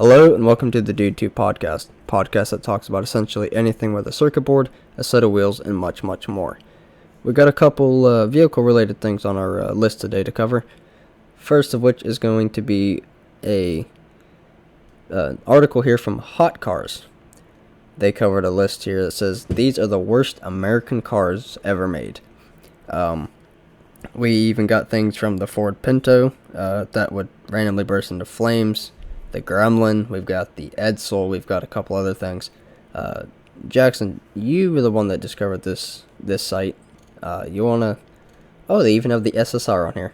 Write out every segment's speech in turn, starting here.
Hello and welcome to the Dude 2 podcast that talks about essentially anything with a circuit board, a set of wheels, and much, much more. We got a couple vehicle-related things on our list today to cover. First of which is going to be a article here from Hot Cars. They covered a list here that says these are the worst American cars ever made. We even got things from the Ford Pinto that would randomly burst into flames. The Gremlin, we've got the Edsel, we've got a couple other things. Jackson, you were the one that discovered this site. You wanna? Oh, they even have the SSR on here.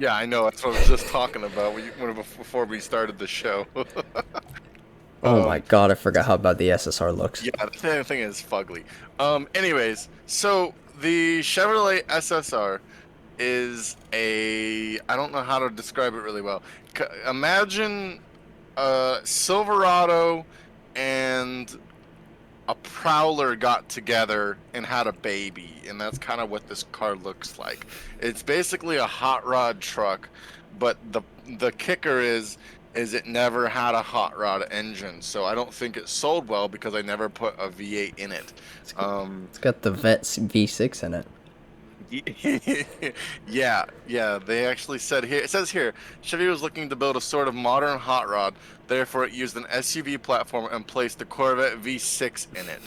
Yeah, I know. That's what I was just talking about before we started the show. Oh my um, God, I forgot how bad the SSR looks. yeah, the thing is fugly. Anyways, so the Chevrolet SSR is I don't know how to describe it really well. Imagine a Silverado and a Prowler got together and had a baby, and that's kind of what this car looks like. It's basically a hot rod truck, but the kicker is it never had a hot rod engine, so I don't think it sold well because I never put a V8 in it. It's got the Vet V6 in it. Yeah. They actually said here. It says here, Chevy was looking to build a sort of modern hot rod. Therefore, it used an SUV platform and placed the Corvette V6 in it.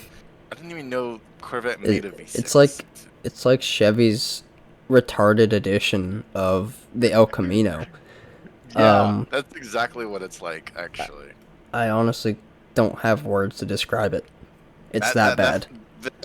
I didn't even know Corvette made a V6. It's like Chevy's retarded edition of the El Camino. Yeah, that's exactly what it's like, actually. I honestly don't have words to describe it. It's that bad.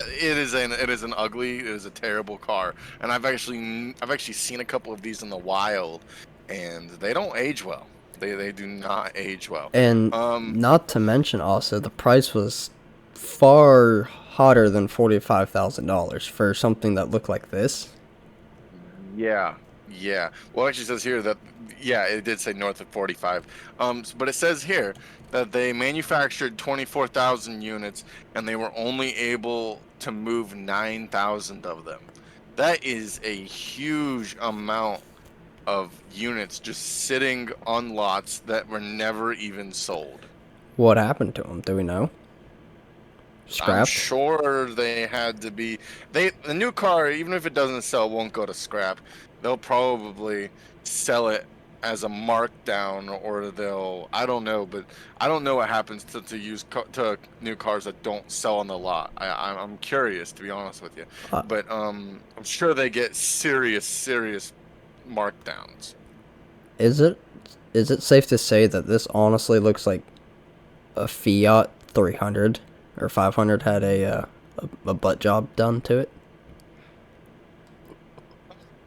It is an ugly, it is a terrible car, and I've actually seen a couple of these in the wild, and they don't age well. They do not age well. And not to mention also the price was far hotter than $45,000 for something that looked like this. Yeah. Well, it actually says here that it did say north of 45. But it says here that they manufactured 24,000 units and they were only able to move 9,000 of them. That is a huge amount of units just sitting on lots that were never even sold. What happened to them? Do we know? Scrapped? I'm sure they had to be. The new car, even if it doesn't sell, won't go to scrap. They'll probably sell it as a markdown, or I don't know, but I don't know what happens to new cars that don't sell on the lot. I'm curious, to be honest with you, but I'm sure they get serious markdowns. Is it safe to say that this honestly looks like a Fiat 300 or 500 had a butt job done to it?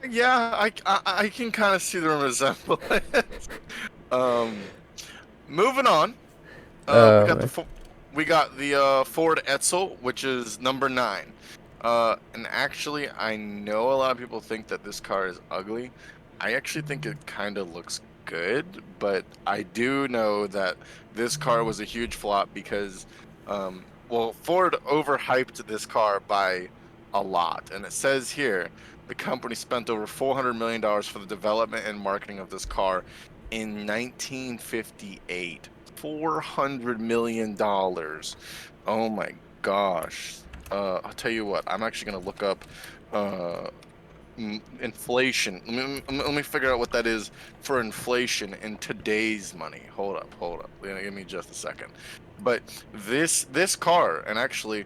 Yeah, I can kind of see the resemblance. Moving on. We got the Ford Edsel, which is number 9. And actually, I know a lot of people think that this car is ugly. I actually think it kind of looks good, but I do know that this car was a huge flop because, Ford overhyped this car by a lot. And it says here, the company spent over $400 million for the development and marketing of this car in 1958. $400 million. Oh my gosh. I'll tell you what, I'm actually going to look up inflation. Let me figure out what that is for inflation in today's money. Hold up. Give me just a second. But this car, and actually,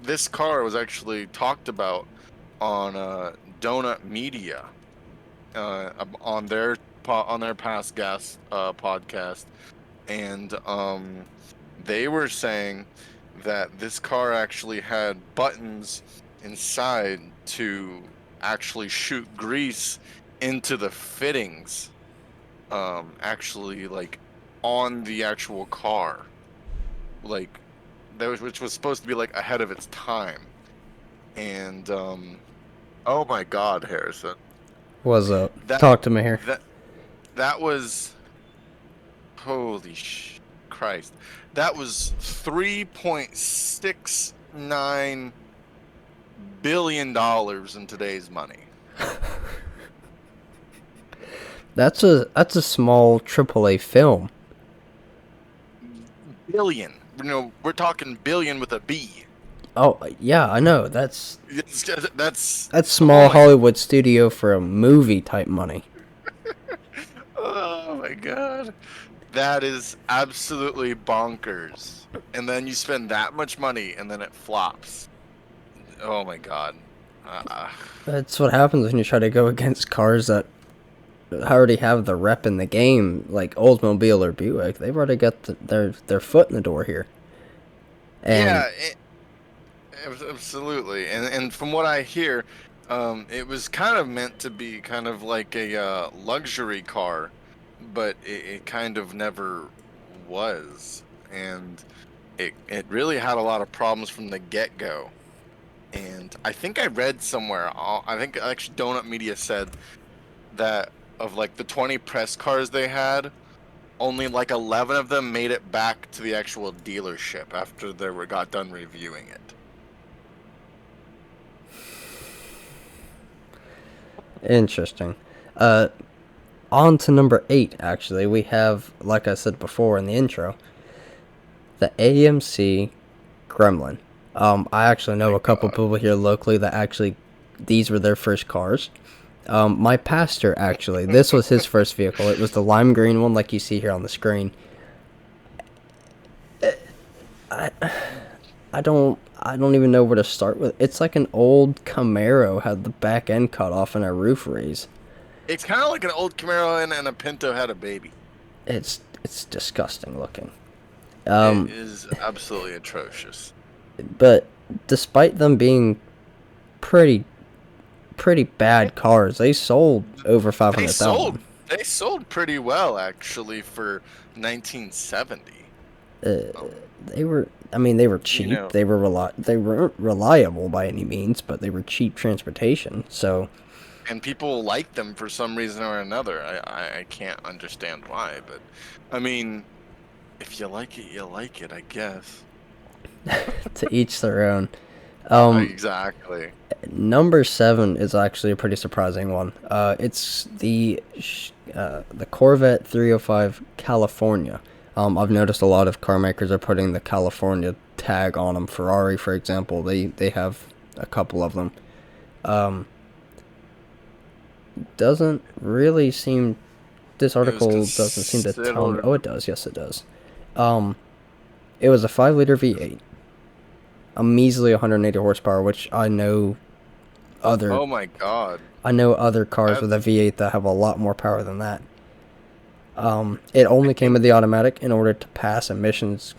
this car was actually talked about on Donut Media on their past guest podcast, and they were saying that this car actually had buttons inside to actually shoot grease into the fittings, actually like on the actual car, like which was supposed to be like ahead of its time. And oh my God, Harrison, What's up? Talk to me here. That was Christ. That was $3.69 billion in today's money. That's a small AAA film. Billion. We're talking billion with a B. Oh yeah, I know. That's That's oh small my god. Hollywood studio for a movie type money. Oh my god. That is absolutely bonkers. And then you spend that much money and then it flops. Oh my god. Uh, That's what happens when you try to go against cars that already have the rep in the game, like Oldsmobile or Buick. They've already got their foot in the door here. And yeah, absolutely. And from what I hear, it was kind of meant to be kind of like a luxury car, but it kind of never was. And it really had a lot of problems from the get-go. And I think I read somewhere, I think actually Donut Media said that of like the 20 press cars they had, only like 11 of them made it back to the actual dealership after they got done reviewing it. interesting. On to number 8, actually. We have, like I said before in the intro, the AMC Gremlin. I actually know a couple people here locally that actually, these were their first cars. My pastor, actually, this was his first vehicle. It was the lime green one, like you see here on the screen. I don't even know where to start with. It's like an old Camaro had the back end cut off and a roof raise. It's kind of like an old Camaro and a Pinto had a baby. It's disgusting looking. It is absolutely atrocious. But despite them being pretty bad cars, they sold over 500,000. They sold pretty well actually for 1970. They were, I mean, they were cheap. They weren't reliable by any means, but they were cheap transportation. So, and people like them for some reason or another. I can't understand why, but I mean, if you like it, you like it, I guess. to each their own. Exactly. Number 7 is actually a pretty surprising one. It's the Corvette 305 California. I've noticed a lot of car makers are putting the California tag on them. Ferrari, for example, they have a couple of them. Doesn't really seem. This article doesn't seem to tell me. Oh, it does. Yes, it does. It was a 5-liter V8, a measly 180 horsepower, which I know other. Oh my god. I know other cars with a V8 that have a lot more power than that. It only came with the automatic in order to pass emissions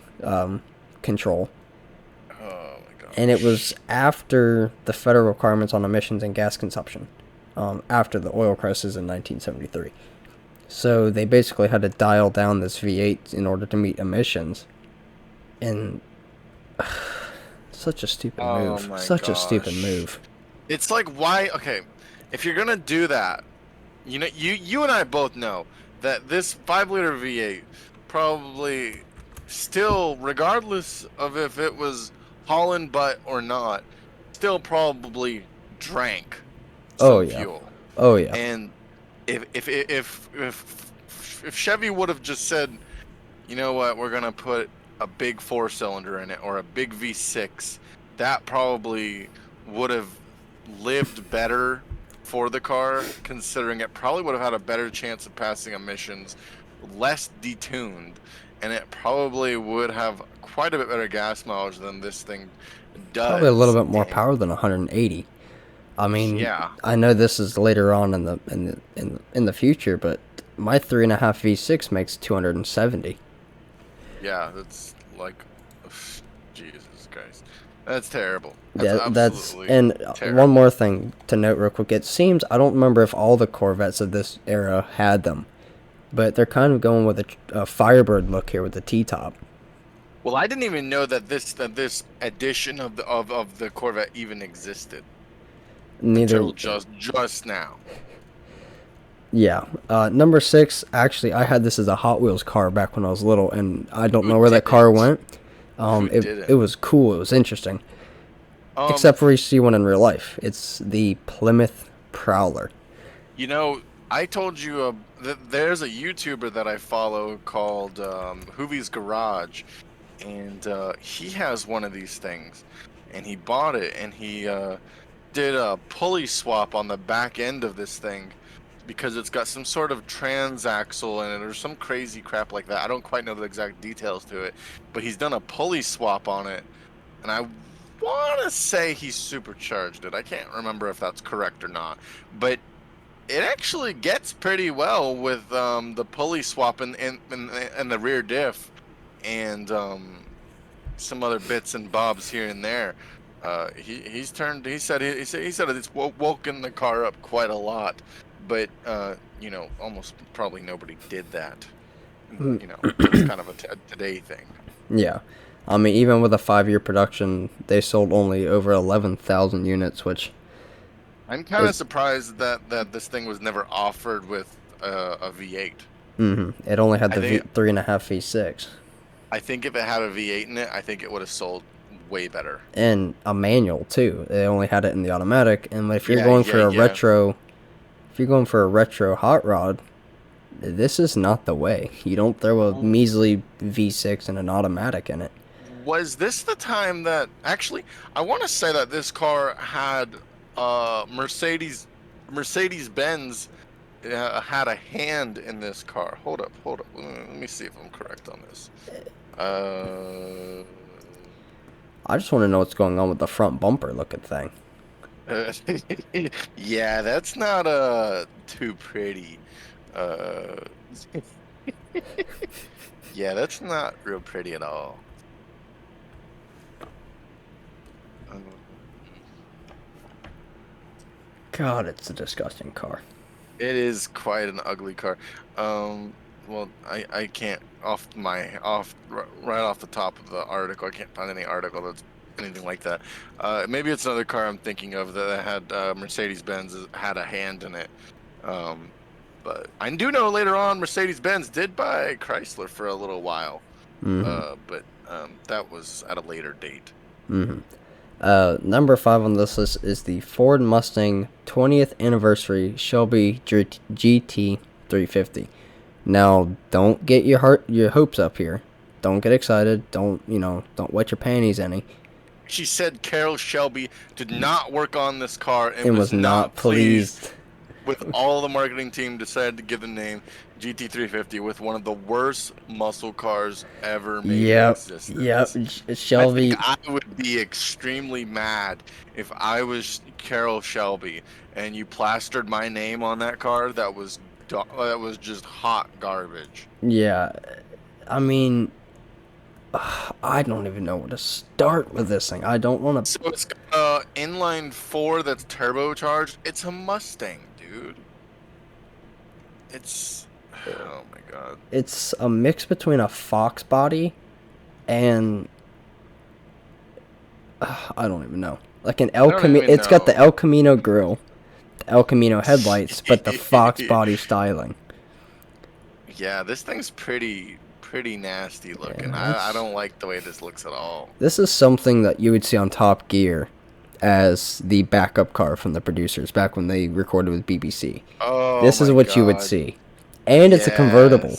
control. Oh my god. And it was after the federal requirements on emissions and gas consumption, after the oil crisis in 1973. So they basically had to dial down this V8 in order to meet emissions. And such a stupid move. Such a stupid move. It's like, why? Okay, if you're gonna do that, you and I both know that this 5-liter V8 probably still, regardless of if it was hauling butt or not, still probably drank some fuel. Oh yeah. And if Chevy would have just said, you know what, we're gonna put a big 4-cylinder in it or a big V6, that probably would have lived better for the car, considering it probably would have had a better chance of passing emissions, less detuned, and it probably would have quite a bit better gas mileage than this thing does. Probably a little bit more power than 180. I mean, yeah. I know this is later on in the future, but my 3.5 V6 makes 270. Yeah, that's like, Jesus Christ, that's terrible. That's terrible. One more thing to note real quick. It seems, I don't remember if all the Corvettes of this era had them, but they're kind of going with a Firebird look here with the T-top. Well, I didn't even know that this edition of the Corvette even existed. Until just now. Yeah. Number 6, actually, I had this as a Hot Wheels car back when I was little, and I don't know where that car went. It was cool. It was interesting. Except for you see one in real life. It's the Plymouth Prowler. You know, I told you there's a YouTuber that I follow called Hoovy's Garage, and he has one of these things, and he bought it, and he did a pulley swap on the back end of this thing because it's got some sort of transaxle in it or some crazy crap like that. I don't quite know the exact details to it, but he's done a pulley swap on it, and I want to say he supercharged it. I can't remember if that's correct or not, but it actually gets pretty well with the pulley swap in the rear diff and some other bits and bobs here and there. He's turned. He said it's woken the car up quite a lot, but almost probably nobody did that. It's kind of a today thing. Yeah. I mean, even with a 5-year production, they sold only over 11,000 units, which I'm kind of is... surprised that this thing was never offered with a V8. It only had I the think 3.5 V6. I think if it had a V8 in it, I think it would have sold way better. And a manual, too. They only had it in the automatic. And if you're Yeah, going yeah, for a yeah. retro... If you're going for a retro hot rod, this is not the way. You don't throw a measly V6 and an automatic in it. Was this the time that actually I want to say that this car had Mercedes Benz had a hand in this car. Hold up. Let me see if I'm correct on this. Uh, I just want to know what's going on with the front bumper looking thing. yeah, that's not too pretty. Uh, yeah, that's not real pretty at all. Um, God, it's a disgusting car. It is quite an ugly car. Well, I can't right off the top of the article. I can't find any article that's anything like that. Maybe it's another car I'm thinking of that had Mercedes-Benz had a hand in it. But I do know later on Mercedes-Benz did buy Chrysler for a little while. But that was at a later date. Number 5 on this list is the Ford Mustang 20th anniversary Shelby GT 350. Now, don't get your hopes up here. Don't get excited. Don't wet your panties any. She said Carroll Shelby did not work on this car and was not pleased with all the marketing team decided to give the name GT350 with one of the worst muscle cars ever made in existence. Shelby. I would be extremely mad if I was Carroll Shelby and you plastered my name on that car. That was just hot garbage. Yeah, I mean, I don't even know where to start with this thing. I don't want to. So it's got inline 4 that's turbocharged. It's a Mustang, dude. It's oh my god. It's a mix between a Fox body and I don't even know. Like an El Camino. It's got the El Camino grill, the El Camino headlights, but the Fox body styling. Yeah, this thing's pretty nasty looking. Yeah, I don't like the way this looks at all. This is something that you would see on Top Gear as the backup car from the producers back when they recorded with BBC. Oh, this is what you would see. And it's a convertible.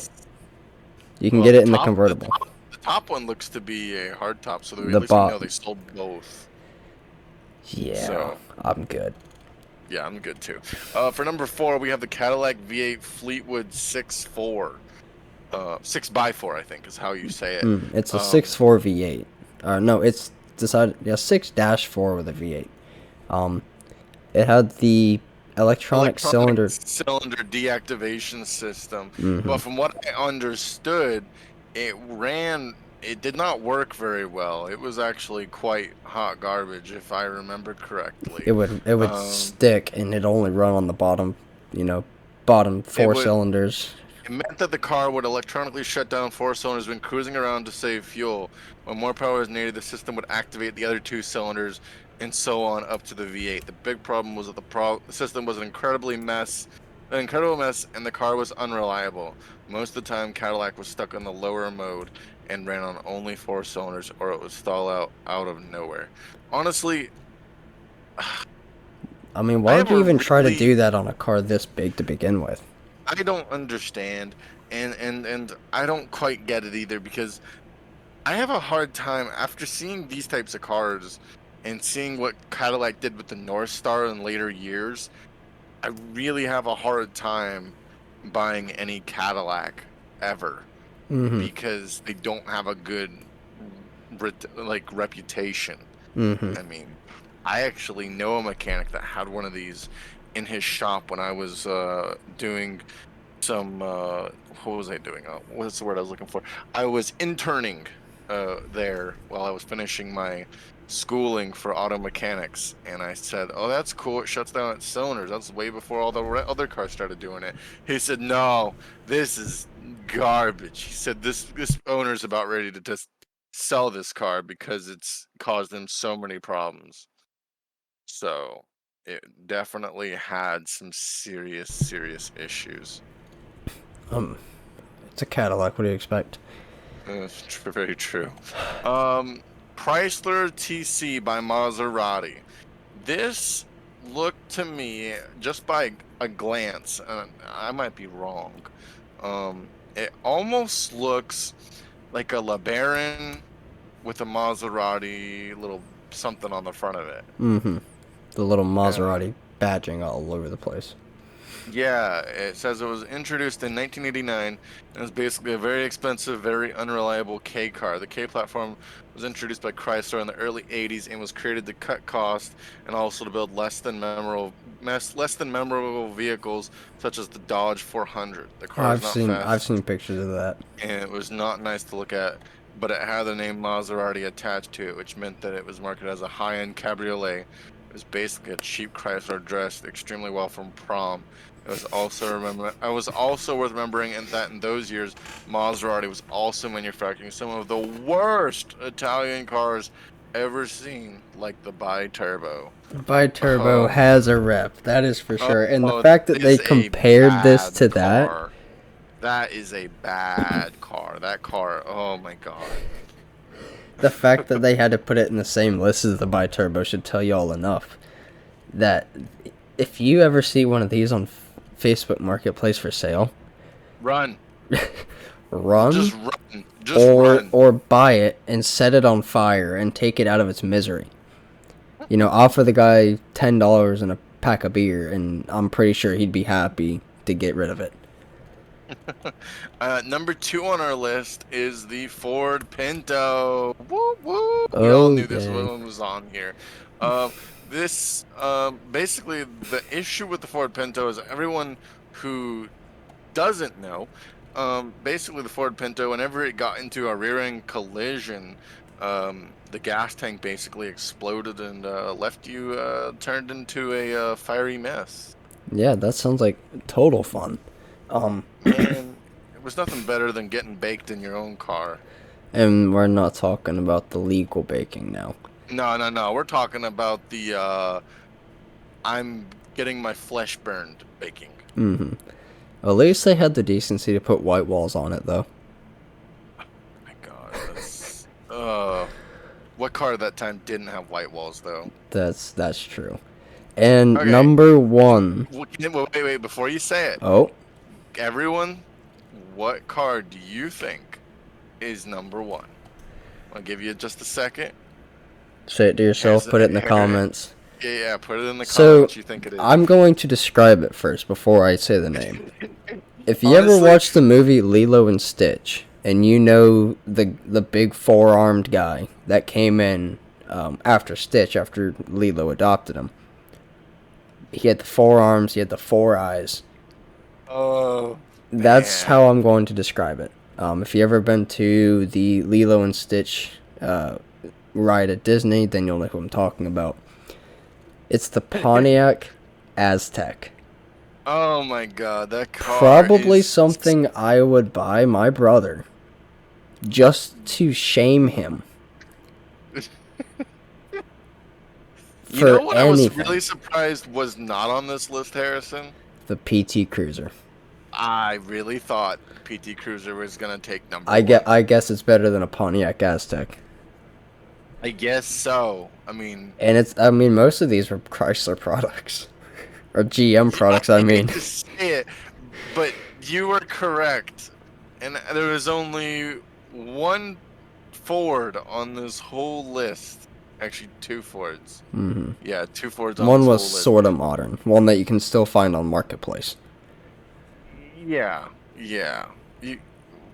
You can get it in the convertible. The top one looks to be a hardtop, so at least we know they sold both. Yeah, so, I'm good. Yeah, I'm good too. For number 4, we have the Cadillac V8 Fleetwood 6.4. 6x4, I think, is how you say it. It's a 6.4 V8. No, it's decided 6-4 with a V8. It had the electronic cylinder deactivation system, but from what I understood, it did not work very well. It was actually quite hot garbage, if I remember correctly. It would stick, and it'd only run on the bottom 4 cylinders. It meant that the car would electronically shut down 4 cylinders when cruising around to save fuel. When more power is needed, the system would activate the other 2 cylinders, and so on up to the V8. The big problem was that the system was an incredible mess, and the car was unreliable. Most of the time, Cadillac was stuck in the lower mode and ran on only 4 cylinders, or it would stall out of nowhere. Honestly, I mean, why would you even try to do that on a car this big to begin with? I don't understand, and I don't quite get it either, because I have a hard time after seeing these types of cars and seeing what Cadillac did with the North Star in later years. I really have a hard time buying any Cadillac ever, Mm-hmm. because they don't have a good reputation. Mm-hmm. I mean, I actually know a mechanic that had one of these in his shop when I was doing some what was I doing? What's the word I was looking for? I was interning there while I was finishing my schooling for auto mechanics, and I said, "Oh, that's cool. It shuts down its cylinders. That's way before all the other cars started doing it." He said, "No, this is garbage." He said, "This owner's about ready to just sell this car because it's caused him so many problems." So it definitely had some serious, serious issues. Um, it's a Cadillac. What do you expect? Very true. Um, Chrysler TC by Maserati. This looked to me, just by a glance, and I might be wrong. It almost looks like a LeBaron with a Maserati little something on the front of it. Mm-hmm. The little Uh, Maserati badging all over the place. Yeah, it says it was introduced in 1989 and was basically a very expensive, very unreliable K car. The K platform was introduced by Chrysler in the early 80s and was created to cut costs and also to build less than memorable vehicles such as the Dodge 400. The car is not I've fast, seen pictures of that. and it was not nice to look at, but it had the name Maserati attached to it, which meant that it was marketed as a high-end cabriolet. It was basically a cheap Chrysler dressed extremely well from prom. I was also worth remembering that in those years, Maserati was also manufacturing some of the worst Italian cars ever seen, like the Bi-Turbo. Bi-turbo Oh, has a rep, that is for sure. And the oh, fact that they is a compared this bad to that, car. That is a bad car. That car, oh my God. the fact that they had to put it in the same list as the Bi-turbo should tell you all enough. That if you ever see one of these on Facebook Marketplace for sale, Run. run Just run. Just run. or buy it and set it on fire and take it out of its misery. You know, offer the guy $10 and a pack of beer, and I'm pretty sure he'd be happy to get rid of it. Number two on our list is the Ford Pinto. Woo woo! We all Oh knew this dang! one was on here. This basically the issue with the Ford Pinto is everyone who doesn't know. Basically the Ford Pinto, whenever it got into a rear-end collision, the gas tank basically exploded and left you turned into a fiery mess. Yeah, that sounds like total fun. Um, Man, it was nothing better than getting baked in your own car. and we're not talking about the legal baking now. No, no, no. We're talking about the I'm getting my flesh burned baking. Mm-hmm. At least they had the decency to put white walls on it, though. My God, that's what car at that time didn't have white walls though? That's true. And Okay, number one. wait, before you say it, Oh, everyone, what car do you think is number one? I'll give you just a second. say it to yourself. Here's Put it in the here, comments. yeah, put it in the So, comments. You think it is? I'm going to describe it first before I say the name. If you ever Honestly, watched the movie Lilo and Stitch, and you know the big four-armed guy that came in after Stitch, after Lilo adopted him, he had the four arms, he had the four eyes. oh That's how man. I'm going to describe it. If you ever been to the Lilo and Stitch ride at Disney, then you'll know who I'm talking about. It's the Pontiac Aztec. Oh my God, that car Probably is. something I would buy my brother just to shame him You know for what I was anything. really surprised was not on this list, Harrison? The PT Cruiser. I really thought PT Cruiser was gonna take number one. I guess it's better than a Pontiac Aztec. I guess so. I mean, And I mean, most of these were Chrysler products. Or GM yeah, products, I I hate mean. to say it, But you were correct, and there was only one Ford on this whole list. Actually, two Fords. Hmm. Yeah, two Fords on One this was whole list. sort of modern, one that you can still find on Marketplace. Yeah, yeah. You,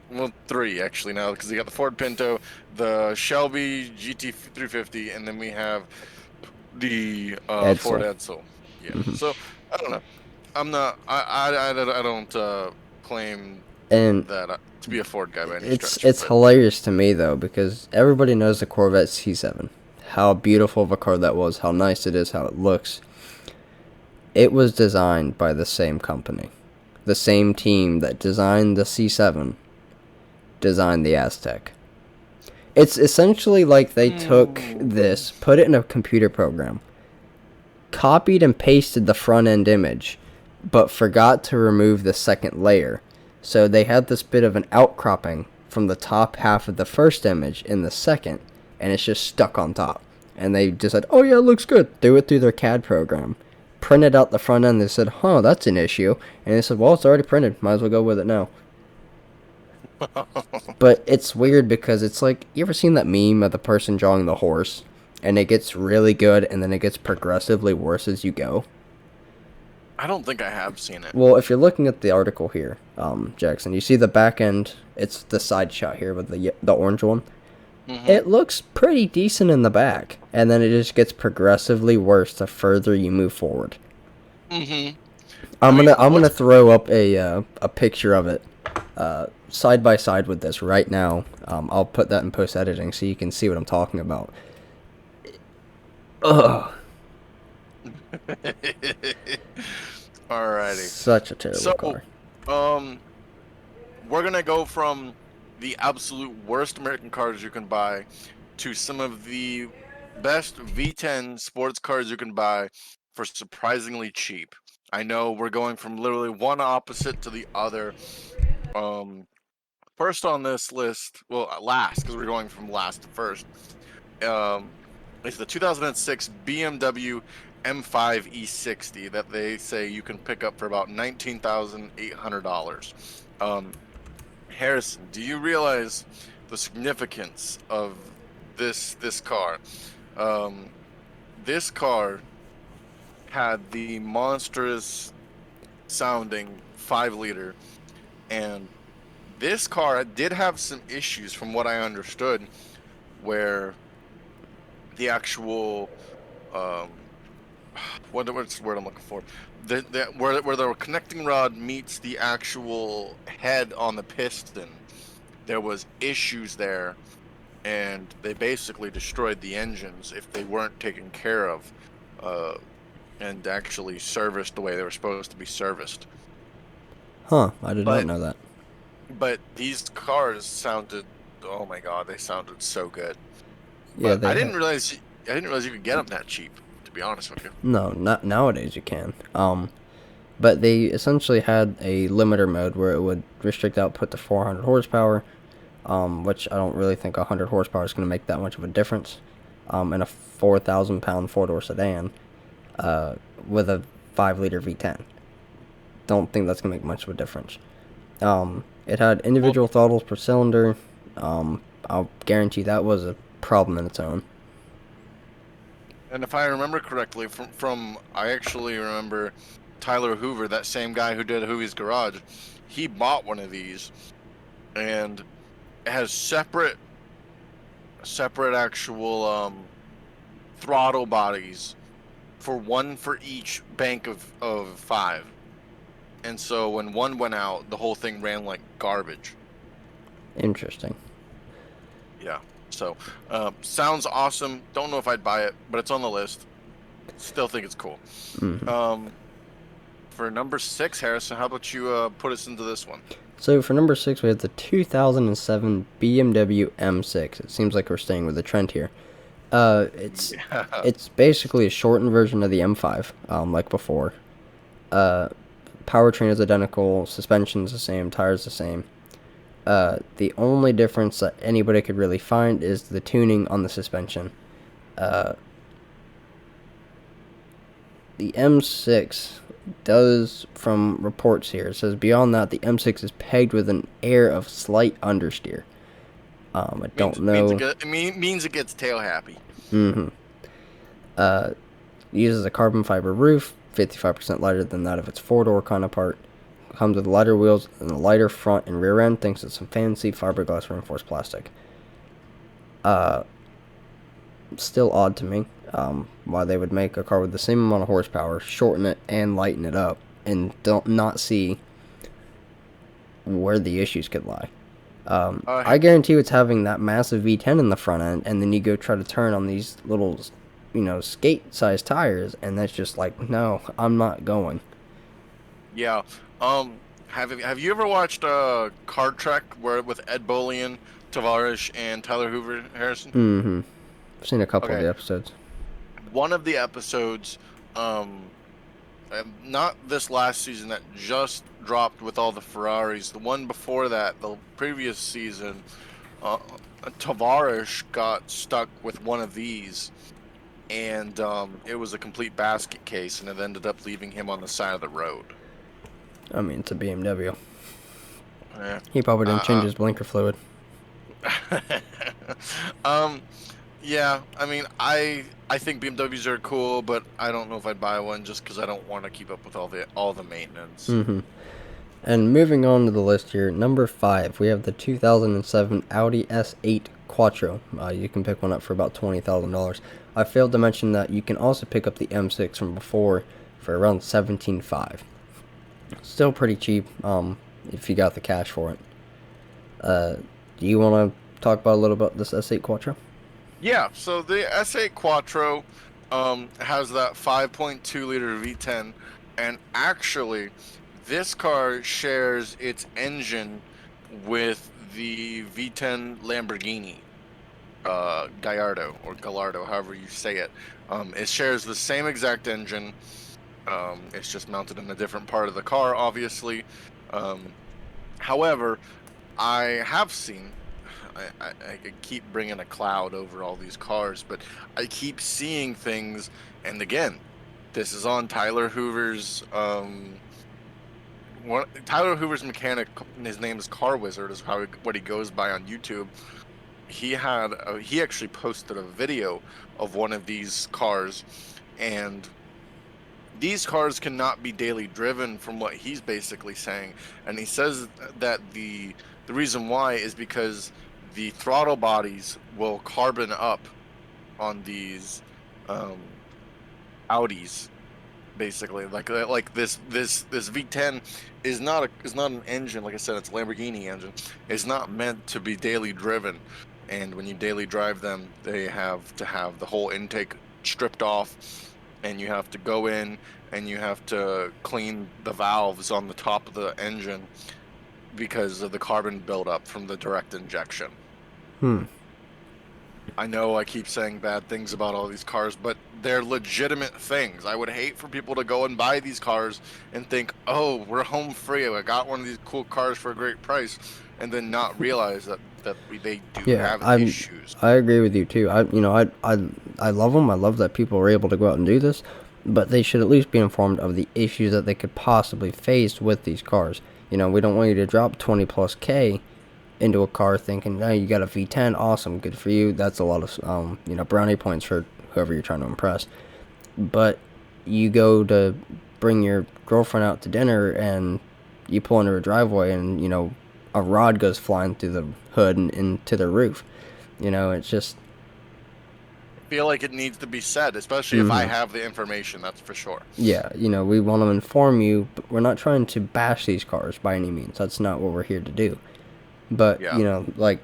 well, three actually now because you got the Ford Pinto, the Shelby GT350, and then we have the Ford Edsel. Edsel. Yeah. Hmm. So I don't know. I'm not. I don't claim And that to be a Ford guy by any it's stretch. it's But hilarious to me though, because everybody knows the Corvette C7, how beautiful of a car that was, how nice it is, how it looks. It was designed by the same company, the same team that designed the C7 designed the Aztec. It's essentially like they took mm, this, put it in a computer program, copied and pasted the front end image, but forgot to remove the second layer. So they had this bit of an outcropping from the top half of the first image in the second, and it's just stuck on top. And they just said, oh yeah, it looks good. Threw it through their CAD program. Printed out the front end. They said, huh, that's an issue. And they said, well, it's already printed. Might as well go with it now. But it's weird because it's like, you ever seen that meme of the person drawing the horse? And it gets really good and then it gets progressively worse as you go. I don't think I have seen it. Well, if you're looking at the article here, Jackson, you see the back end. It's the side shot here with the orange one. Hmm. It looks pretty decent in the back, and then it just gets progressively worse the further you move forward. Hmm. I I'm mean, gonna I'm gonna what's throw up a picture of it, side by side with this right now. I'll put that in post editing so you can see what I'm talking about. Ugh, alrighty. such a terrible So, car. um, we're gonna go from the absolute worst American cars you can buy to some of the best V10 sports cars you can buy for surprisingly cheap. I know we're going from literally one opposite to the other. Um, First on this list, well, last because we're going from last to first. Um, is the 2006 BMW M5 E60 that they say you can pick up for about $19,800. Um, Harrison, do you realize the significance of this car? Um, this car had the monstrous sounding 5 liter, and this car did have some issues from what I understood, where the actual um, what's the word I'm looking for? Where the connecting rod meets the actual head on the piston, there was issues there, and they basically destroyed the engines if they weren't taken care of, uh, and actually serviced the way they were supposed to be serviced. Huh? I did not But know that. these cars sounded, oh my god, they sounded so good. Yeah, But they have. I didn't realize you could get them that cheap. To be honest with you. No, not nowadays you can. But they essentially had a limiter mode where it would restrict output to 400 horsepower, which I don't really think 100 horsepower is going to make that much of a difference in a 4,000 pound four door sedan uh, with a 5 liter V10. Don't think that's going to make much of a difference. It had Well, individual throttles per cylinder. I'll guarantee that was a problem in its own. and if I remember correctly, from I actually remember Tyler Hoover, that same guy who did Hoovy's Garage, he bought one of these, and it has separate actual throttle bodies for one for each bank of five. And so when one went out, the whole thing ran like garbage. Interesting. Yeah. So sounds awesome. Don't know if I'd buy it, but it's on the list. Still think it's cool. Hmm. Um, for number six, Harrison, how about you put us into this one? So for number 6, we have the 2007 BMW M6. It seems like we're staying with the trend here. It's Yeah. it's basically a shortened version of the M5, like before. Uh, Powertrain is identical, suspension's the same, tires the same. The only difference that anybody could really find is the tuning on the suspension. Uh, the M6 does, from reports here, it says beyond that, the M6 is pegged with an air of slight understeer. I don't know. Means it gets tail happy. Mm-hmm. Uses a carbon fiber roof, 55% lighter than that of its four-door counterpart. Comes with lighter wheels and a lighter front and rear end, thanks to some fancy fiberglass reinforced plastic. Still odd to me why they would make a car with the same amount of horsepower, shorten it and lighten it up, and don't not see where the issues could lie. I guarantee you it's having that massive V10 in the front end, and then you go try to turn on these little, skate-sized tires, and that's just like, no, I'm not going. Yeah. Have you ever watched Car Trek where with Ed Bolian, Tavares, and Tyler Hoover Harrison? Mm-hmm. I've seen a couple of Okay. the episodes. One of the episodes, not this last season that just dropped with all the Ferraris. The one before that, the previous season, Tavares got stuck with one of these, and it was a complete basket case, and it ended up leaving him on the side of the road. I mean, it's a BMW. Yeah. He probably didn't change his blinker fluid. Yeah. I mean, I think BMWs are cool, but I don't know if I'd buy one just because I don't want to keep up with all the maintenance. Mm-hmm. And moving on to the list here, number 5, we have the 2007 Audi S8 Quattro. You can pick one up for about $20,000. I failed to mention that you can also pick up the M6 from before for around $17,500. Still pretty cheap if you got the cash for it. Do you want to talk about a little about this S8 Quattro? Yeah, so the S8 Quattro has that 5.2 liter V10, and actually, this car shares its engine with the V10 Lamborghini Gallardo, or Gallardo, however you say it. It shares the same exact engine. It's just mounted in a different part of the car, obviously. However, I have seen. I keep bringing a cloud over all these cars, but I keep seeing things. And again, this is on Tyler Hoover's. Tyler Hoover's mechanic. His name is Car Wizard. Is what he goes by on YouTube. He actually posted a video of one of these cars, and these cars cannot be daily driven from what he's basically saying. And he says that the reason why is because the throttle bodies will carbon up on these Audis, basically. Like this V10 is not an engine. Like I said, it's a Lamborghini engine. It's not meant to be daily driven. And when you daily drive them, they have to have the whole intake stripped off, and you have to go in and you have to clean the valves on the top of the engine because of the carbon buildup from the direct injection. I know I keep saying bad things about all these cars, but they're legitimate things. I would hate for people to go and buy these cars and think, oh, we're home free. I got one of these cool cars for a great price, and then not realize that they do have issues. I agree with you too. I love them. I love that people are able to go out and do this, but they should at least be informed of the issues that they could possibly face with these cars. We don't want you to drop 20 plus K into a car thinking, oh, you got a V10, awesome, good for you. That's a lot of brownie points for whoever you're trying to impress. But you go to bring your girlfriend out to dinner and you pull into her driveway and a rod goes flying through the hood and into the roof. It's just, I feel like it needs to be said, especially if I have the information, that's for sure. Yeah, we want to inform you, but we're not trying to bash these cars by any means. That's not what we're here to do. But, like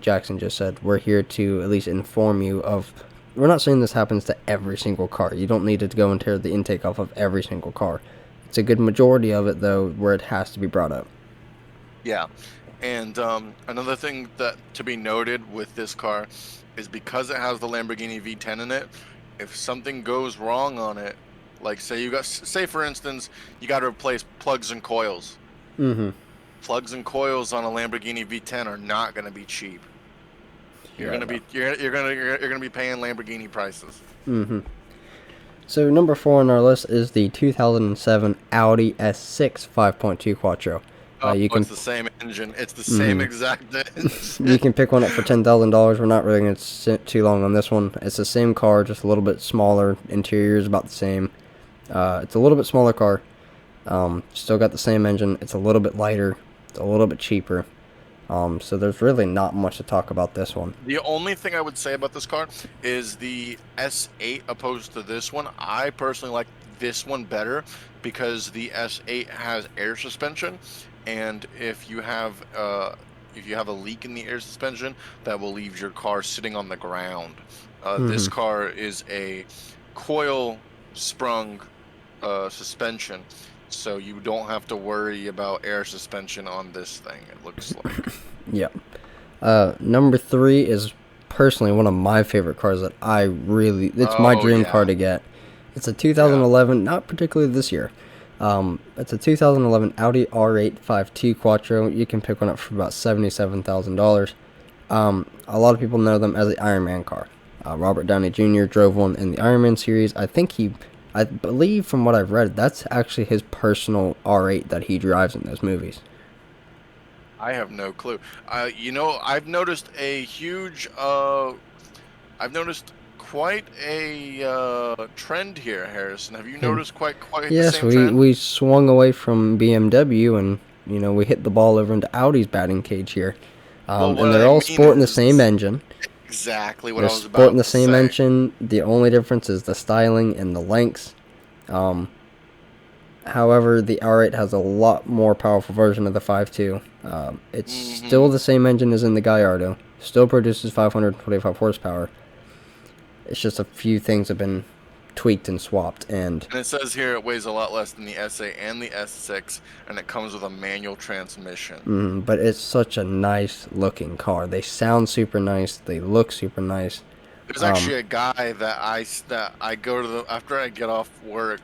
Jackson just said, we're here to at least inform you of. We're not saying this happens to every single car. You don't need to go and tear the intake off of every single car. It's a good majority of it, though, where it has to be brought up. Yeah. And another thing that to be noted with this car is because it has the Lamborghini V10 in it, if something goes wrong on it, like say for instance, you got to replace plugs and coils. Mm-hmm. Plugs and coils on a Lamborghini V10 are not going to be cheap. You're gonna be paying Lamborghini prices. Mm-hmm. So number 4 on our list is the 2007 Audi S6 5.2 Quattro. Oh, You it's can the same engine. It's the same exact you engine. can pick one up for $10,000. We're not really going to sit too long on this one. It's the same car, just a little bit smaller. Interior is about the same. It's a little bit smaller car. Still got the same engine. It's a little bit lighter. It's a little bit cheaper. So there's really not much to talk about this one. The only thing I would say about this car is the S8 opposed to this one. I personally like this one better because the S8 has air suspension, and if you have a leak in the air suspension, that will leave your car sitting on the ground. This car is a coil sprung suspension, so you don't have to worry about air suspension on this thing, it looks like. Yep. Number 3 is personally one of my favorite cars that it's my dream car to get. It's a 2011, not particularly this year. It's a 2011 Audi R8 5.2 Quattro. You can pick one up for about $77,000. A lot of people know them as the Iron Man car. Robert Downey Jr. drove one in the Iron Man series. I believe from what I've read, that's actually his personal R8 that he drives in those movies. I have no clue. I've noticed quite a trend here, Harrison. Have you noticed quite the Yes, same trend? we swung away from BMW and we hit the ball over into Audi's batting cage here. Well, And what they're I all mean sporting the same is engine. exactly what They're I was sporting about the to same say. engine. The only difference is the styling and the lengths. However, the R8 has a lot more powerful version of the 5.2. It's still the same engine as in the Gallardo. Still produces 525 horsepower. It's just a few things have been tweaked and swapped. And And it says here it weighs a lot less than the S8 and the S6, and it comes with a manual transmission. but it's such a nice looking car. They sound super nice. They look super nice. There's actually a guy that I go to after I get off work.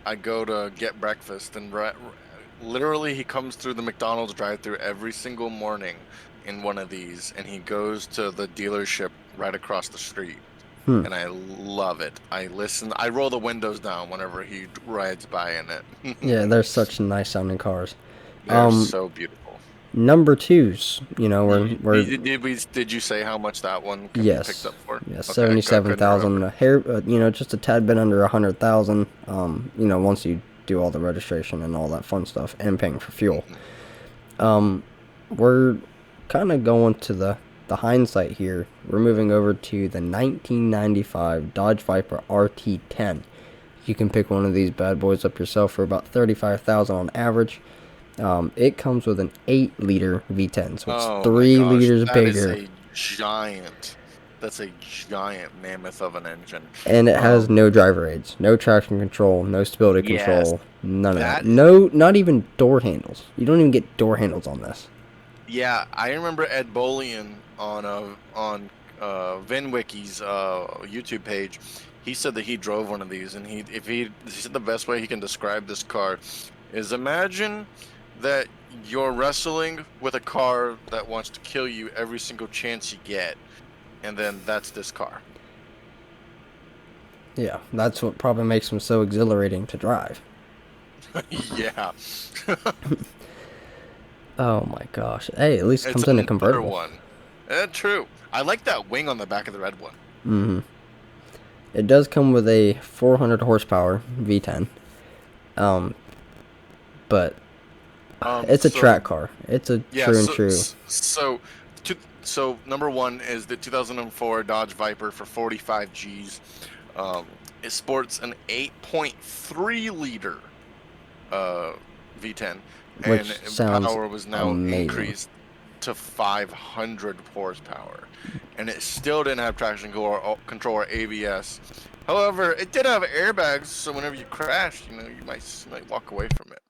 I go to get breakfast, and literally he comes through the McDonald's drive-through every single morning in one of these, and he goes to the dealership right across the street. And I love it. I roll the windows down whenever he rides by in it. Yeah, they're such nice sounding cars. They're so beautiful. Number 2s, we're Did you say how much that one can be picked yes, up for? yeah, Okay, 77,000. A hair, just a tad bit under 100,000. Once you do all the registration and all that fun stuff and paying for fuel. We're kind of going to the hindsight here. We're moving over to the 1995 Dodge Viper RT10. You can pick one of these bad boys up yourself for about $35,000 on average. It comes with an 8-liter V10, so it's 3 liters bigger. That's a giant mammoth of an engine. And it has no driver aids, no traction control, no stability control, none of that. No, not even door handles. You don't even get door handles on this. Yeah, I remember Ed Bolian on VinWiki's YouTube page. He said that he drove one of these, and he said the best way he can describe this car is imagine that you're wrestling with a car that wants to kill you every single chance you get, and then that's this car. Yeah, that's what probably makes them so exhilarating to drive. Yeah. Oh my gosh. Hey, at least it comes in a convertible. One. True. I like that wing on the back of the red one. It does come with a 400 horsepower V10. But it's a track car. It's a true. So number 1 is the 2004 Dodge Viper for 45 G's. It sports an 8.3 liter V10, Which and sounds power was now amazing. increased to 500 horsepower, and it still didn't have traction control or ABS. However, it did have airbags, so whenever you crash, you might walk away from it.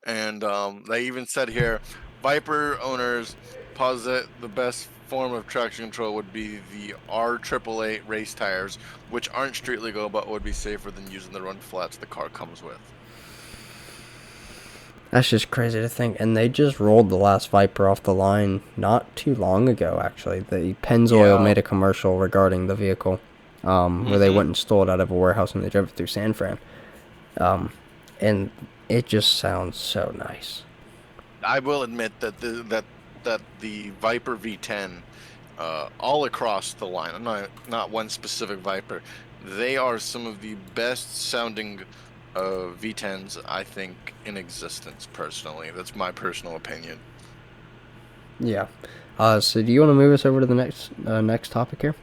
And they even said here, Viper owners posit the best form of traction control would be the R888 race tires, which aren't street legal but would be safer than using the run flats the car comes with. That's just crazy to think. And they just rolled the last Viper off the line not too long ago, actually. The Pennzoil Yeah. made a commercial regarding the vehicle, where they went and stole it out of a warehouse and they drove it through San Fran. And it just sounds so nice. I will admit that the Viper V10, all across the line, I'm not one specific Viper, they are some of the best sounding V10s I think in existence. Personally, that's my personal opinion. Yeah. So do you want to move us over to the next topic here?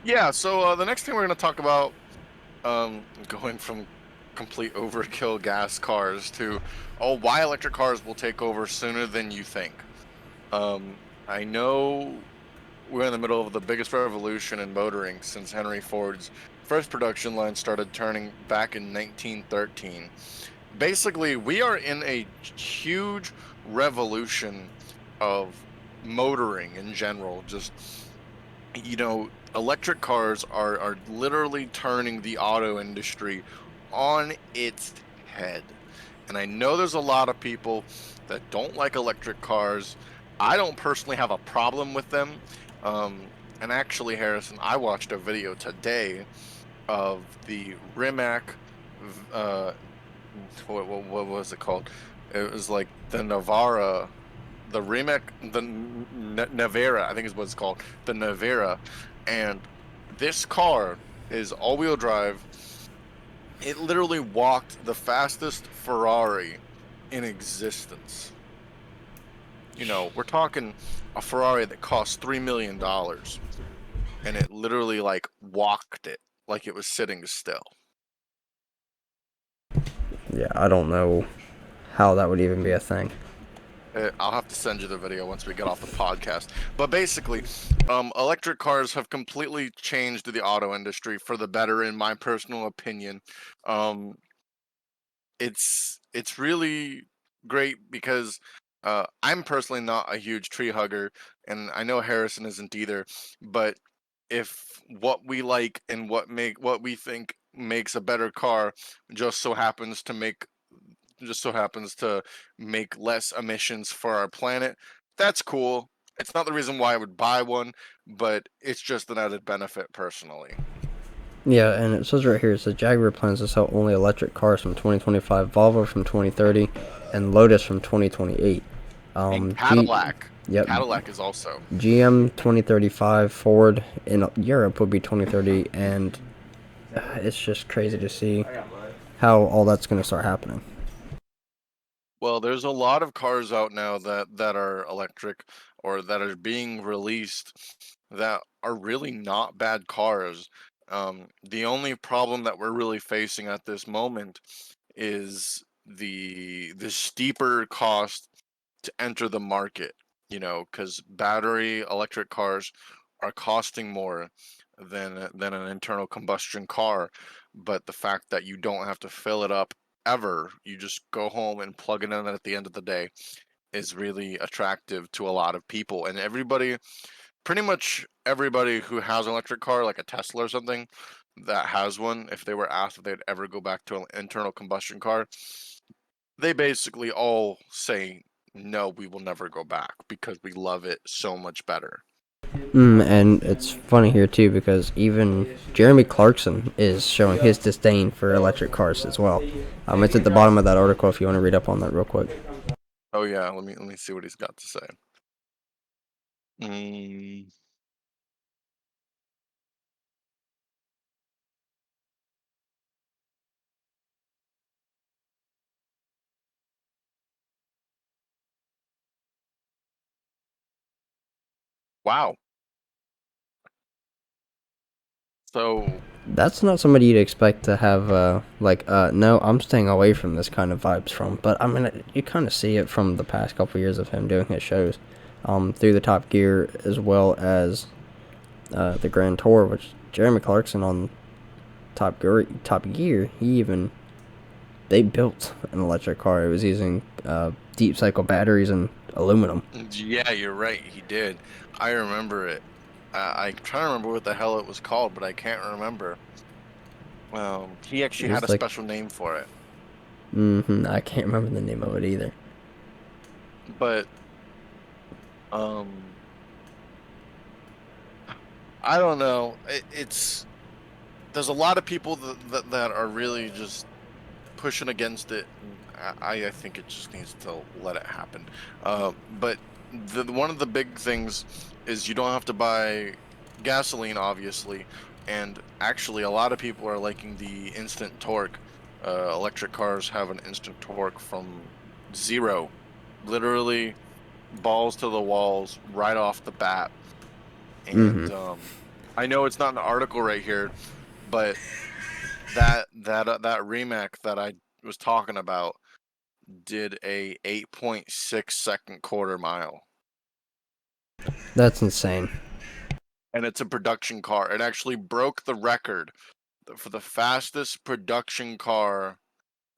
Yeah. So the next thing we're going to talk about, going from complete overkill gas cars to why electric cars will take over sooner than you think. I know we're in the middle of the biggest revolution in motoring since Henry Ford's first production line started turning back in 1913. Basically, we are in a huge revolution of motoring in general. Just, electric cars are literally turning the auto industry on its head. And I know there's a lot of people that don't like electric cars. I don't personally have a problem with them. And actually, Harrison, I watched a video today of the Rimac. Uh, what was it called? It was like the Navara, the Rimac, the Navara, I think is what it's called, the Navara, and this car is all-wheel drive. It literally walked the fastest Ferrari in existence. We're talking a Ferrari that cost $3 million, and it literally like walked it like it was sitting still. Yeah, I don't know how that would even be a thing. I'll have to send you the video once we get off the podcast. But basically, electric cars have completely changed the auto industry for the better, in my personal opinion. Um, it's really great because I'm personally not a huge tree hugger, and I know Harrison isn't either. But if what we like and what we think makes a better car just so happens to make less emissions for our planet, that's cool. It's not the reason why I would buy one, but it's just an added benefit personally. Yeah, and it says right here, it says Jaguar plans to sell only electric cars from 2025, Volvo from 2030, and Lotus from 2028. And G, Cadillac. yep, Cadillac is also. GM 2035, Ford in Europe would be 2030, and it's just crazy to see how all that's going to start happening. Well, there's a lot of cars out now that are electric or that are being released that are really not bad cars. The only problem that we're really facing at this moment is the steeper cost to enter the market. Because battery electric cars are costing more than an internal combustion car, but the fact that you don't have to fill it up ever, you just go home and plug it in at the end of the day, is really attractive to a lot of people. And pretty much everybody who has an electric car, like a Tesla or something, that has one, if they were asked if they'd ever go back to an internal combustion car, they basically all say, no, we will never go back because we love it so much better. And it's funny here too because even Jeremy Clarkson is showing his disdain for electric cars as well. It's at the bottom of that article if you want to read up on that real quick. Oh yeah, let me see what he's got to say. Mm, wow. So That's not somebody you'd expect to have no, I'm staying away from this kind of vibes from. But I mean, you kind of see it from the past couple years of him doing his shows, through the Top Gear as well as the Grand Tour, which Jeremy Clarkson on Top Gear, they built an electric car. It was using deep cycle batteries and aluminum. yeah, you're right. He did. I remember it. I'm trying to remember what the hell it was called, but I can't remember. He It actually had a was like special name for it. I can't remember the name of it either. But um, I don't know. It's there's a lot of people that are really just pushing against it. And I think it just needs to let it happen. But one of the big things is you don't have to buy gasoline, obviously, and actually a lot of people are liking the instant torque. Electric cars have an instant torque from zero, literally balls to the walls right off the bat. Mm-hmm. And I know it's not an article right here, but that Rimac that I was talking about did a 8.6 second quarter mile, That's insane. and it's a production car. It actually broke the record for the fastest production car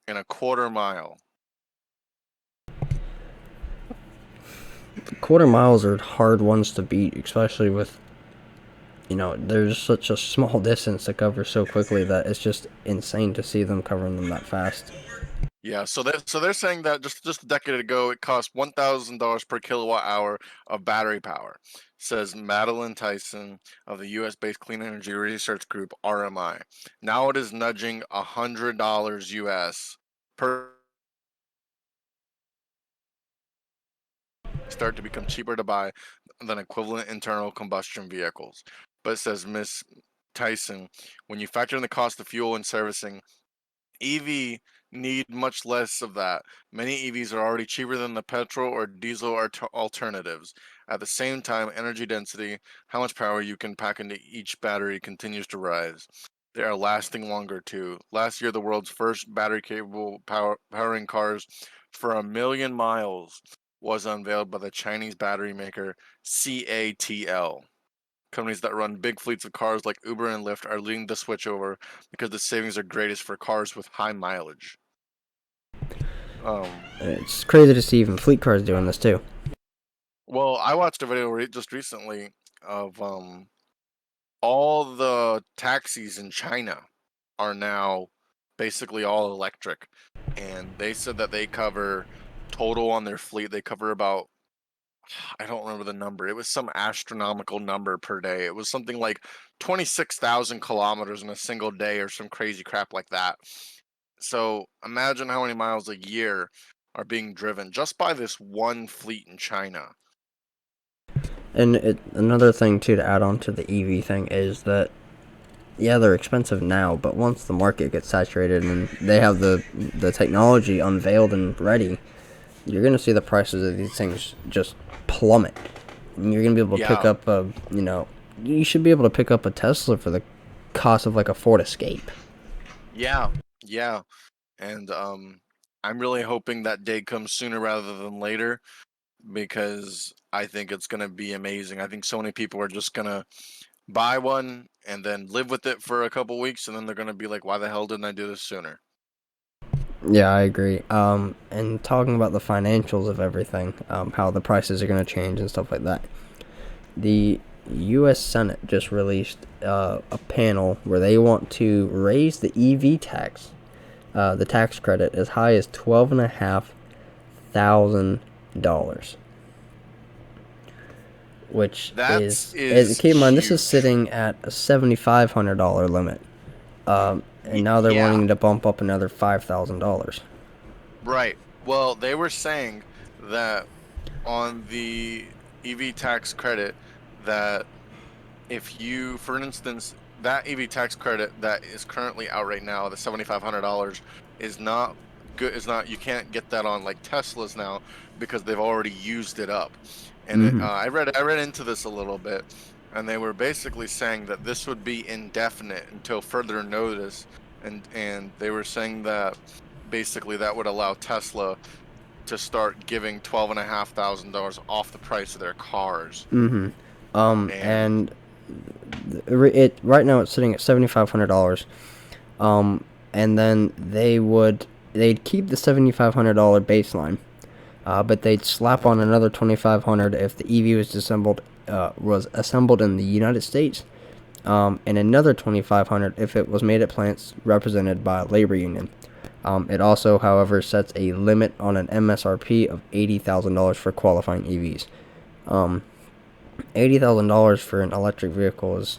in a quarter mile. Quarter miles are hard ones to beat, especially with, there's such a small distance to cover so quickly that it's just insane to see them covering them that fast. Yeah, so they're saying that just a decade ago it cost $1,000 per kilowatt hour of battery power, says Madeline Tyson of the U.S.-based Clean Energy Research Group (RMI). Now it is nudging $100 US per start to become cheaper to buy than equivalent internal combustion vehicles. But it says Miss Tyson, when you factor in the cost of fuel and servicing, EV need much less of that. Many EVs are already cheaper than the petrol or diesel alternatives. At the same time, energy density, how much power you can pack into each battery, continues to rise. They are lasting longer too. Last year, the world's first battery-capable powering cars for 1 million miles was unveiled by the Chinese battery maker CATL. Companies that run big fleets of cars like Uber and Lyft are leading the switch over because the savings are greatest for cars with high mileage. Um, It's crazy to see even fleet cars doing this too. well, I watched a video just recently of all the taxis in China are now basically all electric, and they said that they cover total on their fleet. They cover about I don't remember the number. It was some astronomical number per day. It was something like 26,000 kilometers in a single day or some crazy crap like that. So imagine how many miles a year are being driven just by this one fleet in China. And another thing too to add on to the EV thing is that yeah, they're expensive now, but once the market gets saturated and they have the technology unveiled and ready, you're gonna see the prices of these things just plummet. And you're gonna be able to pick Yeah, up you should be able to pick up a Tesla for the cost of like a Ford Escape. yeah, yeah. And I'm really hoping that day comes sooner rather than later because I think it's going to be amazing. I think so many people are just going to buy one and then live with it for a couple weeks and then they're going to be like, why the hell didn't I do this sooner? Yeah, I agree. And talking about the financials of everything, how the prices are gonna change and stuff like that. The U.S. Senate just released a panel where they want to raise the EV tax, the tax credit, as high as $12,500, which That is is keep in mind this is huge. sitting at a $7,500 limit, and now they're Yeah, wanting to bump up another $5,000. right. Well, they were saying that on the EV tax credit that if you, for instance, that EV tax credit that is currently out right now, the $7,500 is not good. Is not you can't get that on like Teslas now because they've already used it up. And Mm-hmm. I read into this a little bit, and they were basically saying that this would be indefinite until further notice, and they were saying that basically that would allow Tesla to start giving $12,500 off the price of their cars. Mm-hmm. And And it right now it's sitting at $7,500. And then they'd keep the $7,500 baseline, but they'd slap on another 2,500 if the EV was assembled in the United States, and another 2,500 if it was made at plants represented by a labor union. It also, however, sets a limit on an MSRP of $80,000 for qualifying EVs. $80,000 for an electric vehicle is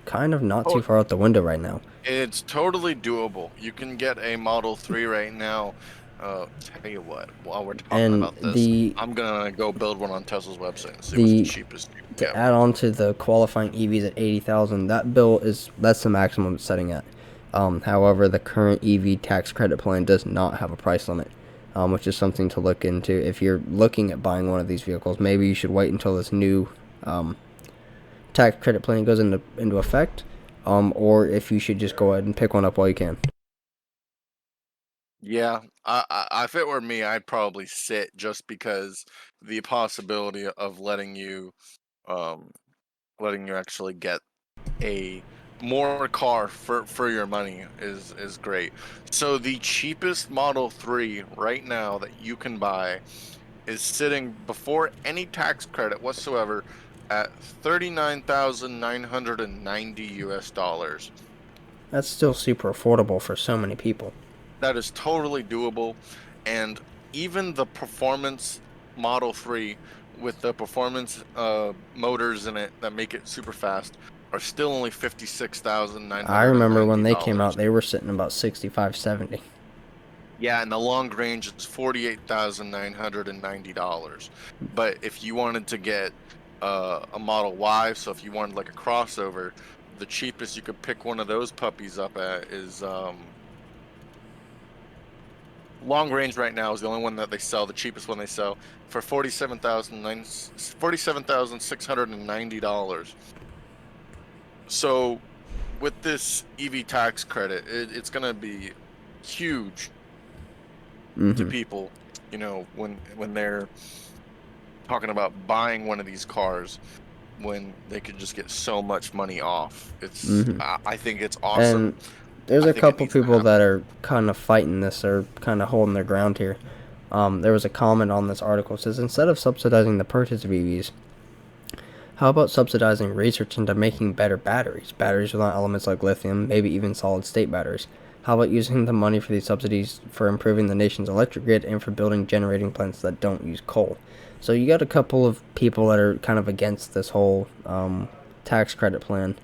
kind of not too Oh, far out the window right now. it's totally doable. You can get a Model 3 right now. Tell you what, while we're talking And about this, I'm gonna go build one on Tesla's website and see what's the the cheapest you can to get add one. on to the qualifying EVs at 80,000, that's the maximum it's setting at. However, the current EV tax credit plan does not have a price limit, which is something to look into if you're looking at buying one of these vehicles. Maybe you should wait until this new tax credit plan goes into effect, or if you should just go ahead and pick one up while you can. Yeah, if it were me, I'd probably sit just because the possibility of um, letting you actually get a more car for your money is great. So the cheapest Model 3 right now that you can buy is sitting before any tax credit whatsoever at 39,990 US dollars. That's still super affordable for so many people. That is totally doable. And even the performance Model 3 with the performance motors in it that make it super fast are still only I remember when they came out, $56,990. they were sitting about 65, 70. Yeah, and the long range is $48,990. But if you wanted to get a Model Y, so if you wanted like a crossover, the cheapest you could pick one of those puppies up at is long range right now is the only one that they sell, the cheapest one they sell for $47,690. So with this EV tax credit, it's gonna be huge to Mm-hmm. people, when they're talking about buying one of these cars when they could just get so much money off. Mm-hmm. I think it's awesome. And there's I a think it couple needs to people that happen. are kind of fighting this or kind of holding their ground here. There was a comment on this article that says instead of subsidizing the purchase of EVs, how about subsidizing research into making better batteries? Batteries without elements like lithium, maybe even solid state batteries. How about using the money for these subsidies for improving the nation's electric grid and for building generating plants that don't use coal? So you got a couple of people that are kind of against this whole tax credit plan.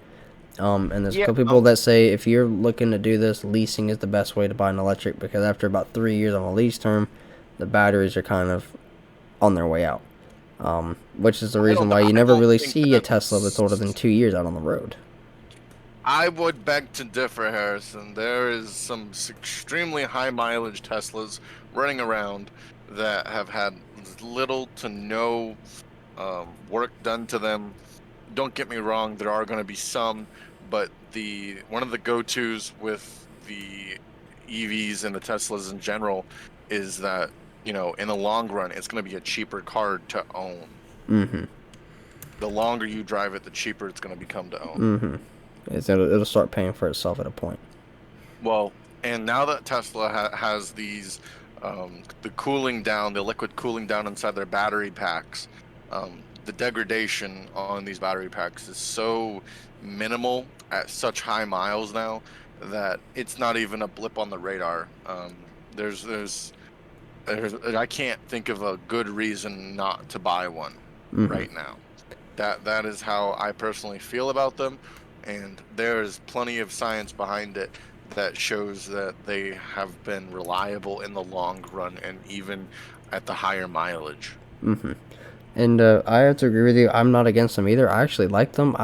And there's a Yeah, couple people that say if you're looking to do this, leasing is the best way to buy an electric because after about 3 years on a lease term, the batteries are kind of on their way out. Which is the reason why you I never don't really think see a Tesla that's older than that's. 2 years out on the road. I would beg to differ, Harrison. There is some extremely high mileage Teslas running around that have had little to no work done to them. Don't get me wrong, there are going to be some, but the one of the go-tos with the EVs and the Teslas in general is that, in the long run, it's going to be a cheaper car to own. Mm-hmm. The longer you drive it, the cheaper it's going to become to own. Mm-hmm. It'll start paying for itself at a point. Well, and now that Tesla has these, the cooling down, the liquid cooling down inside their battery packs, the degradation on these battery packs is so minimal at such high miles now that it's not even a blip on the radar. I can't think of a good reason not to buy one Mm-hmm. right now. That is how I personally feel about them, and there is plenty of science behind it that shows that they have been reliable in the long run and even at the higher mileage. Mm-hmm. And I have to agree with you. I'm not against them either. I actually like them.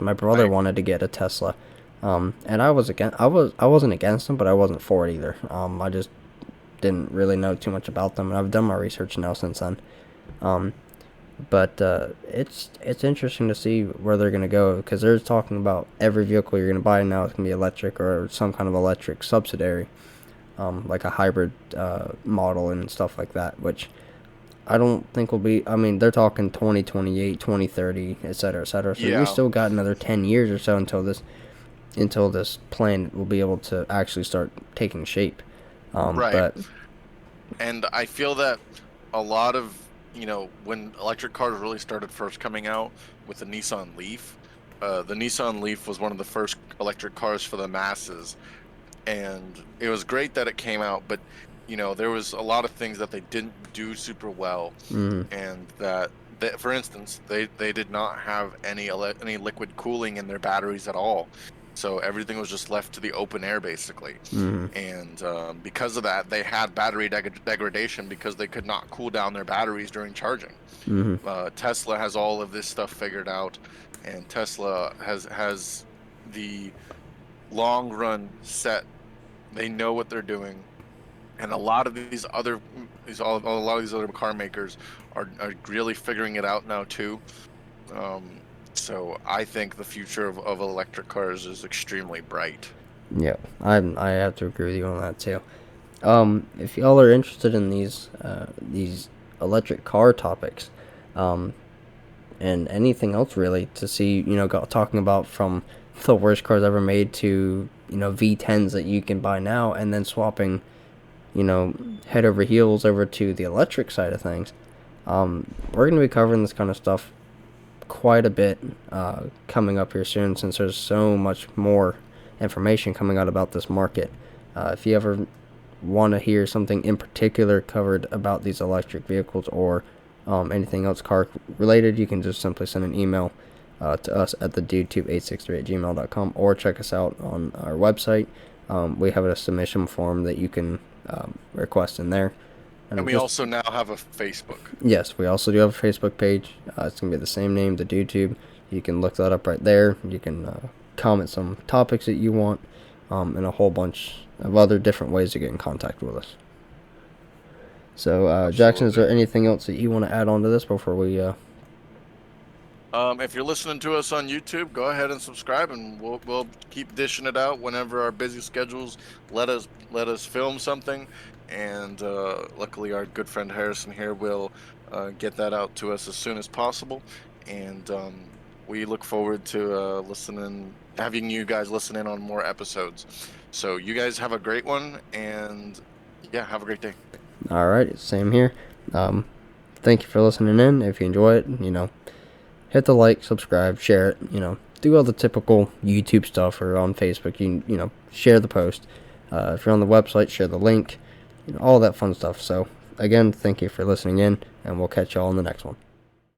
My brother Right. wanted to get a Tesla, and I wasn't against them, but I wasn't for it either. I just didn't really know too much about them, and I've done my research now since then. Um, but it's interesting to see where they're gonna go because they're talking about every vehicle you're gonna buy now is gonna be electric or some kind of electric subsidiary, like a hybrid model and stuff like that, which I don't think will be. I mean, they're talking 2028, 2030, et cetera, et cetera. So we Yeah, still got another 10 years or so until this plan will be able to actually start taking shape. right. But And I feel that a lot of, when electric cars really started first coming out with the Nissan Leaf was one of the first electric cars for the masses. and it was great that it came out, but there was a lot of things that they didn't do super well, Mm-hmm. and for instance, they did not have any liquid cooling in their batteries at all, so everything was just left to the open air basically. Mm-hmm. And because of that, they had battery degradation because they could not cool down their batteries during charging. Mm-hmm. Tesla has all of this stuff figured out, and Tesla has the long run set. They know what they're doing, and a lot of a lot of these other car makers are really figuring it out now too. Um, so I think the future of electric cars is extremely bright. Yeah, I have to agree with you on that too. If y'all are interested in these electric car topics, um, and anything else really to see, talking about from the worst cars ever made to V10s that you can buy now, and then swapping, head over heels over to the electric side of things. We're going to be covering this kind of stuff quite a bit coming up here soon, since there's so much more information coming out about this market. If you ever want to hear something in particular covered about these electric vehicles, or anything else car related, you can just simply send an email to us at thedudetube863@gmail.com, or check us out on our website. We have a submission form that you can request in there. And we just, also now have a Facebook. yes, we also do have a Facebook page. It's going to be the same name, the DudeTube. You can look that up right there. You can comment some topics that you want, and a whole bunch of other different ways to get in contact with us. So, Jackson, is there anything else that you want to add on to this before we... If you're listening to us on YouTube, go ahead and subscribe, and we'll keep dishing it out whenever our busy schedules let us film something. And luckily, our good friend Harrison here will get that out to us as soon as possible. And we look forward to having you guys listen in on more episodes. So you guys have a great one, and yeah, have a great day. All right, same here. Thank you for listening in. If you enjoy it, hit the like, subscribe, share it, do all the typical YouTube stuff, or on Facebook, share the post. If you're on the website, share the link, all that fun stuff. So, again, thank you for listening in, and we'll catch y'all in the next one.